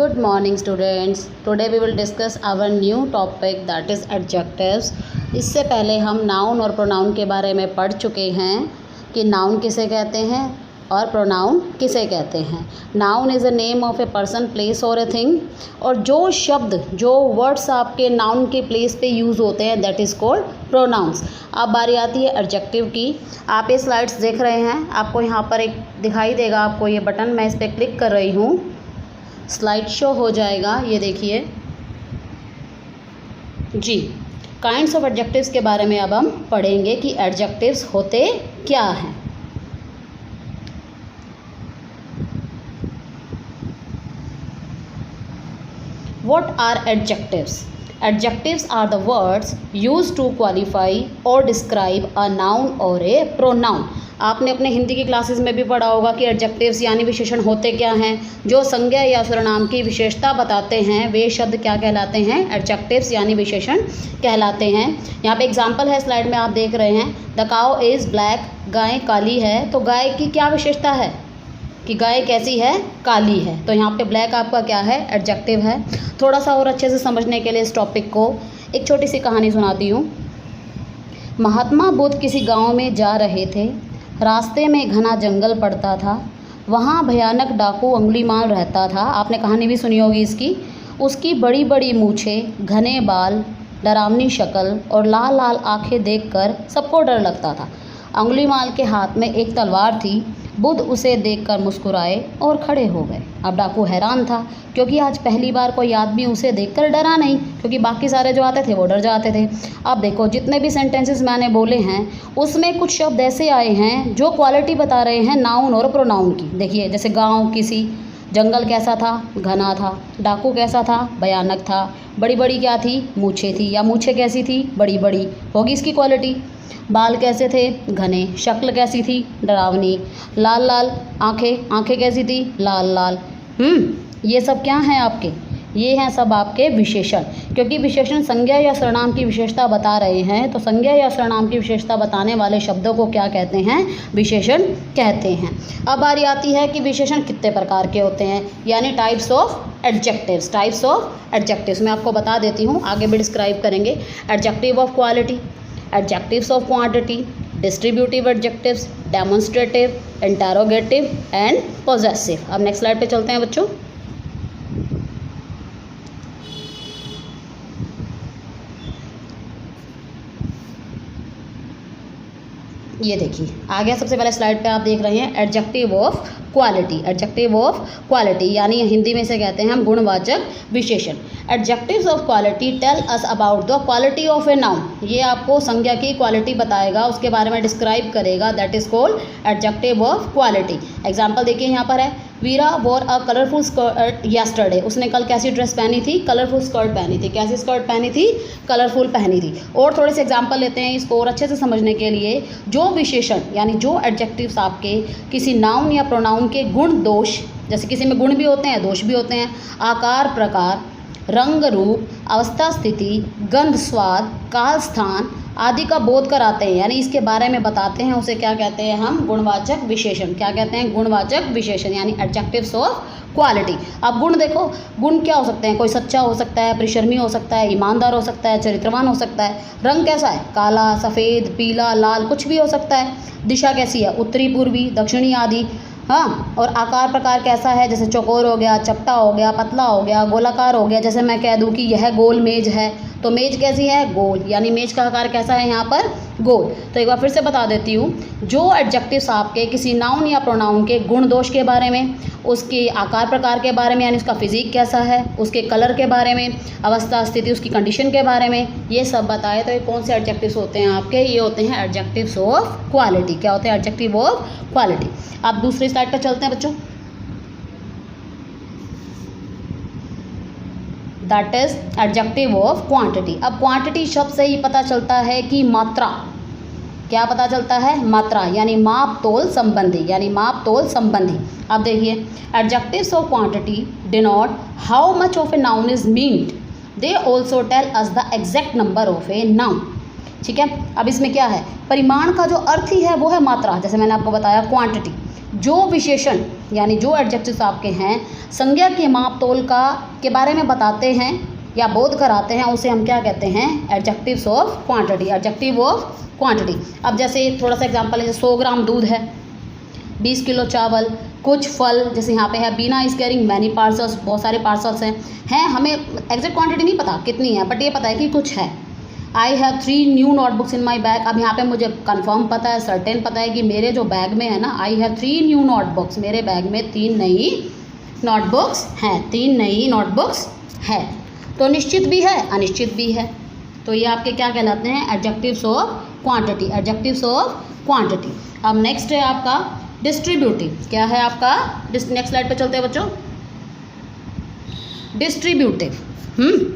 Good morning students. Today we will discuss our new topic that is adjectives. इससे पहले हम noun और pronoun के बारे में पढ़ चुके हैं कि नाउन किसे कहते हैं और प्रोनाउन किसे कहते हैं. Noun is a name of a person, place और ए थिंग. और जो शब्द जो वर्ड्स आपके नाउन के प्लेस पे यूज़ होते हैं दैट इज़ कॉल्ड प्रोनाउंस. अब बारी आती है एडजेक्टिव की. आप ये स्लाइड्स देख रहे हैं, आपको यहाँ पर एक दिखाई देगा आपको ये बटन, मैं इस पर क्लिक कर रही हूँ, स्लाइड शो हो जाएगा. ये देखिए जी, काइंड्स ऑफ एडजेक्टिव्स के बारे में अब हम पढ़ेंगे कि एडजेक्टिव्स होते क्या हैं. What are adjectives? Adjectives are the words used to qualify or describe a noun or a pronoun. आपने अपने हिंदी की क्लासेस में भी पढ़ा होगा कि एडजेक्टिव्स यानी विशेषण होते क्या हैं. जो संज्ञा या सर्वनाम की विशेषता बताते हैं वे शब्द क्या कहलाते हैं? एडजेक्टिव्स यानी विशेषण कहलाते हैं. यहाँ पे एग्जांपल है, स्लाइड में आप देख रहे हैं. द काउ इज़ ब्लैक, गाय काली है. तो गाय की क्या विशेषता है कि गाय कैसी है? काली है. तो यहाँ पे ब्लैक आपका क्या है? एडजेक्टिव है. थोड़ा सा और अच्छे से समझने के लिए इस टॉपिक को एक छोटी सी कहानी सुनाती हूँ. महात्मा बुद्ध किसी गांव में जा रहे थे. रास्ते में घना जंगल पड़ता था. वहाँ भयानक डाकू अंगुलीमाल रहता था. आपने कहानी भी सुनी होगी इसकी. उसकी बड़ी बड़ी मूछें, घने बाल, डरावनी शक्ल और लाल लाल आंखें देखकर सबको डर लगता था. अंगुलीमाल के हाथ में एक तलवार थी. बुद्ध उसे देखकर मुस्कुराए और खड़े हो गए. अब डाकू हैरान था क्योंकि आज पहली बार कोई आदमी उसे देखकर डरा नहीं, क्योंकि बाकी सारे जो आते थे वो डर जाते थे. अब देखो, जितने भी सेंटेंसेस मैंने बोले हैं उसमें कुछ शब्द ऐसे आए हैं जो क्वालिटी बता रहे हैं नाउन और प्रोनाउन की. देखिए, जैसे गांव किसी, जंगल कैसा था? घना था. डाकू कैसा था? भयानक था. बड़ी बड़ी क्या थी? मूछें थी, या मूछें कैसी थी? बड़ी बड़ी, होगी इसकी क्वालिटी. बाल कैसे थे? घने. शक्ल कैसी थी? डरावनी. लाल लाल आंखें, आंखें कैसी थी? लाल लाल. ये सब क्या हैं आपके? ये हैं सब आपके विशेषण. क्योंकि विशेषण संज्ञा या सर्वनाम की विशेषता बता रहे हैं, तो संज्ञा या सर्वनाम की विशेषता बताने वाले शब्दों को क्या कहते हैं? विशेषण कहते हैं. अब बारी आती है कि विशेषण कितने प्रकार के होते हैं, यानी types of adjectives. Types of adjectives मैं आपको बता देती हूँ, आगे भी डिस्क्राइब करेंगे. Adjective of quality, adjectives of quantity, distributive adjectives, demonstrative, interrogative and possessive. अब नेक्स्ट स्लाइड पे चलते हैं बच्चों. ये देखिए आ गया. सबसे पहले स्लाइड पे आप देख रहे हैं adjective of quality. Adjective of quality यानी हिंदी में से कहते हैं हम गुणवाचक विशेषण. Adjectives of quality tell us about the quality of a noun. ये आपको संज्ञा की क्वालिटी बताएगा, उसके बारे में डिस्क्राइब करेगा. That is called adjective of quality. Example देखिए यहाँ पर है. वीरा वॉर अ कलरफुल स्कर्ट यस्टरडे. उसने कल कैसी ड्रेस पहनी थी? कलरफुल स्कर्ट पहनी थी. कैसी स्कर्ट पहनी थी? कलरफुल पहनी थी. और थोड़े से एग्जाम्पल लेते हैं इसको और अच्छे से समझने के लिए. जो विशेषण यानी जो एडजेक्टिव्स आपके किसी नाउन या प्रोनाउन के गुण दोष, जैसे किसी में गुण भी होते हैं दोष भी होते हैं, आकार प्रकार, रंग रूप, अवस्था स्थिति, गंध स्वाद, काल स्थान आदि का बोध कराते हैं, यानी इसके बारे में बताते हैं, उसे क्या कहते हैं हम? गुणवाचक विशेषण. क्या कहते हैं? गुणवाचक विशेषण यानी एडजेक्टिव्स ऑफ क्वालिटी. अब गुण देखो, गुण क्या हो सकते हैं? कोई सच्चा हो सकता है, परिश्रमी हो सकता है, ईमानदार हो सकता है, चरित्रवान हो सकता है. रंग कैसा है? काला, सफ़ेद, पीला, लाल, कुछ भी हो सकता है. दिशा कैसी है? उत्तरी, पूर्वी, दक्षिणी आदि. हाँ, और आकार प्रकार कैसा है? जैसे चौकोर हो गया, चपटा हो गया, पतला हो गया, गोलाकार हो गया. जैसे मैं कह दूं कि यह गोल मेज है, तो मेज कैसी है? गोल, यानी मेज का आकार कैसा है यहाँ पर? गोल. तो एक बार फिर से बता देती हूँ. जो एडजेक्टिव्स आपके किसी नाउन या प्रोनाउन के गुण दोष के बारे में, उसके आकार प्रकार के बारे में यानी उसका फिजिक कैसा है, उसके कलर के बारे में, अवस्था स्थिति उसकी कंडीशन के बारे में, ये सब बताए, तो ये कौन से एडजेक्टिव्स होते हैं आपके? ये होते हैं एडजेक्टिव्स ऑफ क्वालिटी. क्या होते हैं? Adjective of quality. आप दूसरी स्लाइड पर चलते हैं बच्चों. That is adjective of quantity. अब क्वांटिटी शब्द से ही पता चलता है कि मात्रा. क्या पता चलता है? मात्रा, यानी माप तोल संबंधी, यानी माप तोल संबंधी. अब देखिए, adjectives of quantity denote how much of a noun is meant. They also tell us the exact number of a noun. ठीक है. अब इसमें क्या है? परिमाण का जो अर्थ ही है वो है मात्रा. जैसे मैंने आपको बताया क्वांटिटी. जो विशेषण यानी जो एडजेक्टिव्स आपके हैं संज्ञा के माप तोल का के बारे में बताते हैं या बोध कराते हैं, उसे हम क्या कहते हैं, adjectives of quantity, adjective of quantity. अब जैसे थोड़ा सा एग्जांपल है, जैसे 100 ग्राम दूध है, 20 किलो चावल, कुछ फल, जैसे यहाँ पे है बीना इज कैरिंग मैनी पार्सल्स, बहुत सारे पार्सल्स हैं हमें एग्जैक्ट क्वांटिटी नहीं पता कितनी है, बट ये पता है कि कुछ है। I have 3 new notebooks in my bag, अब यहाँ पे मुझे कंफर्म पता है, सर्टेन पता है कि मेरे जो बैग में है ना, आई हैव 3 न्यू नोटबुक्स, मेरे बैग में 3 नई नोटबुक्स हैं, 3 नई नोटबुक्स है। तो निश्चित भी है, अनिश्चित भी है, तो ये आपके क्या कहलाते हैं, adjectives of quantity, adjectives of quantity. अब नेक्स्ट है आपका डिस्ट्रीब्यूटिव, क्या है आपका, नेक्स्ट स्लाइड पे चलते हैं बच्चों। डिस्ट्रीब्यूटिव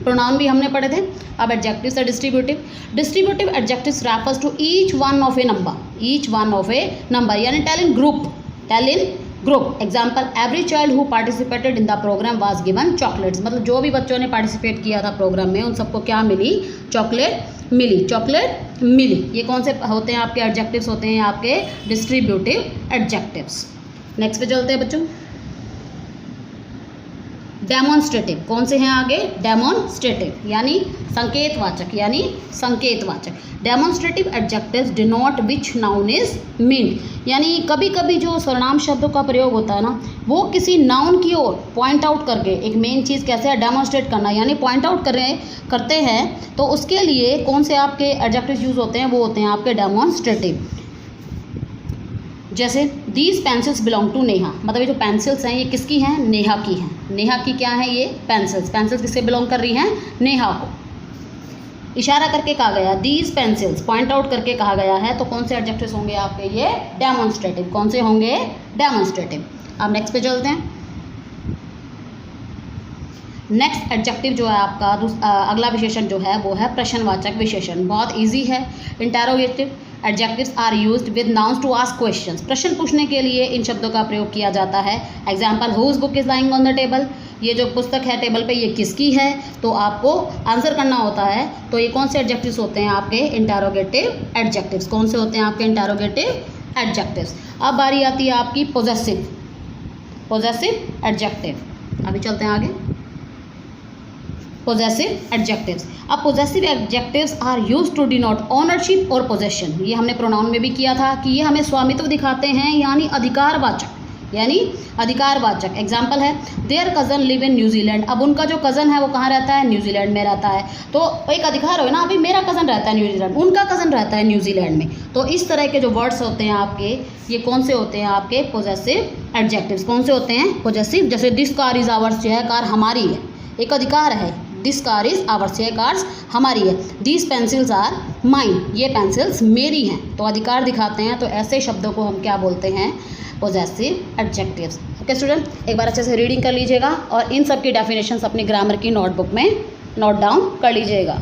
प्रोनाउन भी हमने पढ़े थे, अब एडजेक्टिव्स है distributive. Distributive adjectives refers to each one of a number, each one of a number, यानी tell in group, tell in group. Example, every child who participated in the program was given chocolates, मतलब जो भी बच्चों ने participate किया था programme में उन सबको क्या मिली, चॉकलेट मिली, चॉकलेट मिली। ये कौन से होते हैं आपके एडजेक्टिव्स, होते हैं आपके डिस्ट्रीब्यूटिव एडजेक्टिव्स। नेक्स्ट पे चलते हैं बच्चों। डेमोन्स्ट्रेटिव, कौन से हैं आगे, डेमोन्स्ट्रेटिव यानी संकेतवाचक, यानी संकेतवाचक। Demonstrative adjectives denote which noun is mean, यानी कभी कभी जो सर्वनाम शब्दों का प्रयोग होता है ना, वो किसी नाउन की ओर पॉइंट आउट करके, एक मेन चीज़ कैसे है, डेमोन्स्ट्रेट करना, यानी पॉइंट आउट करते हैं, तो उसके लिए कौन से आपके एडजेक्टिव्स यूज़ होते हैं, वो होते हैं आपके डेमोन्स्ट्रेटिव। जैसे these pencils belong to Neha, मतलब ये जो पेंसिल्स हैं ये किसकी हैं, नेहा की हैं। नेहा की क्या है ये, पेंसिल्स, पेंसिल्स किससे बिलोंग कर रही हैं, नेहा को। इशारा करके कहा गया, दीज पेंसिल्स, पॉइंट आउट करके कहा गया है, तो कौन से एडजेक्टिव्स होंगे आपके, ये डेमोन्स्ट्रेटिव, कौन से होंगे, डेमोन्स्ट्रेटिव। अब नेक्स्ट पे चलते हैं। नेक्स्ट एडजेक्टिव जो है आपका अगला विशेषण जो है वो है प्रश्नवाचक विशेषण, बहुत इजी है। Interrogative adjectives are used with nouns to ask questions, प्रश्न पूछने के लिए इन शब्दों का प्रयोग किया जाता है। Example, whose book is lying on the table, ये जो पुस्तक है टेबल पे ये किसकी है, तो आपको आंसर करना होता है। तो ये कौन से एडजेक्टिव्स होते हैं आपके, इंटेरोगेटिव एडजेक्टिव्स, कौन से होते हैं आपके इंटेरोगेटिव एडजेक्टिव्स। अब बारी आती है आपकी पोजेसिव, पोजेसिव एडजेक्टिव। अभी चलते हैं आगे। पोजेसिव एडजेक्टिव्स, अब possessive adjectives are used to denote ownership और पोजेशन, ये हमने प्रोनाउन में भी किया था कि ये हमें स्वामित्व दिखाते हैं, यानी अधिकारवाचक, यानी अधिकारवाचक। एग्जाम्पल है, their cousin live in New Zealand, अब उनका जो कज़न है वो कहाँ रहता है, न्यूजीलैंड में रहता है, तो एक अधिकार हो ना, अभी मेरा कज़न रहता है न्यूजीलैंड, उनका कज़न रहता है न्यूजीलैंड में। तो इस तरह के जो वर्ड्स होते हैं आपके, ये कौन से होते हैं आपके पोजेसिव एडजेक्टिव्स, कौन से होते हैं पोजेसिव। जैसे दिस कार इज आवर्स, जो है कार हमारी है, एक अधिकार है, दिस कार इज आवर्स, ये कार्स हमारी है। दीज पेंसिल्स आर माइन, ये पेंसिल्स मेरी हैं, तो अधिकार दिखाते हैं, तो ऐसे शब्दों को हम क्या बोलते हैं, पोजेसिव एडजेक्टिव्स। ओके स्टूडेंट, एक बार अच्छे से रीडिंग कर लीजिएगा और इन सब की डेफिनेशंस अपनी ग्रामर की नोटबुक में नोट डाउन कर लीजिएगा।